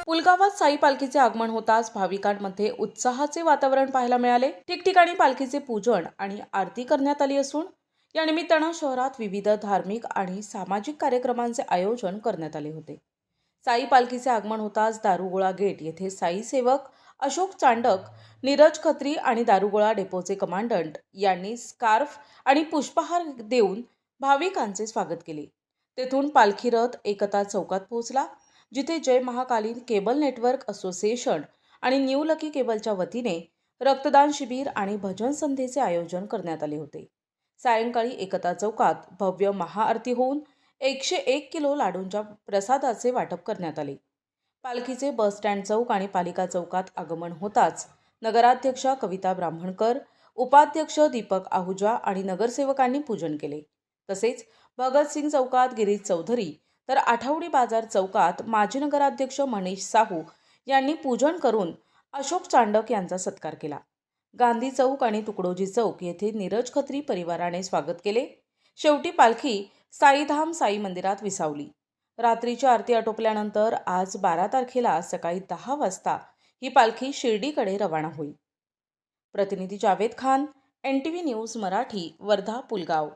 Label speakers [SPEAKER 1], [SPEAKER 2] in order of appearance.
[SPEAKER 1] पुलगावात साई पालखीचे आगमन होताच भाविकांमध्ये उत्साहाचे वातावरण पाहायला मिळाले। ठिकठिकाणी पालखीचे पूजन आणि आरती करण्यात आली असून या निमित्तानं शहरात विविध धार्मिक आणि सामाजिक कार्यक्रमांचे आयोजन करण्यात आले होते। साई पालखीचे आगमन होताच दारुगोळा गेट येथे साई सेवक अशोक चांडक, नीरज खत्री आणि दारुगोळा डेपोचे कमांडंट यांनी स्कार्फ आणि पुष्पहार देऊन भाविकांचे स्वागत केले। तेथून पालखी रथ एकता चौकात पोहोचला, जिथे जय महाकालीन केबल नेटवर्क असोसिएशन आणि न्यू लकी केबलच्या वतीने रक्तदान शिबिर आणि भजन संध्येचे आयोजन करण्यात आले होते। सायंकाळी एकता चौकात भव्य महाआरती होऊन 101 किलो लाडूंच्या प्रसादाचे वाटप करण्यात आले। पालखीचे बस स्टँड चौक आणि पालिका चौकात आगमन होताच नगराध्यक्षा कविता ब्राह्मणकर, उपाध्यक्ष दीपक आहुजा आणि नगरसेवकांनी पूजन केले। तसेच भगतसिंग चौकात गिरीश चौधरी तर आठवडी बाजार चौकात माजी नगराध्यक्ष मनीष साहू यांनी पूजन करून अशोक चांडक यांचा सत्कार केला। गांधी चौक आणि तुकडोजी चौक येथे नीरज खत्री परिवाराने स्वागत केले। शेवटी पालखी साईधाम साई मंदिरात विसावली। रात्रीची आरती आटोपल्यानंतर आज 12 तारखेला सकाळी 10 वाजता ही पालखी शिर्डीकडे रवाना होईल। प्रतिनिधी जावेद खान, NTV न्यूज मराठी, वर्धा, पुलगाव।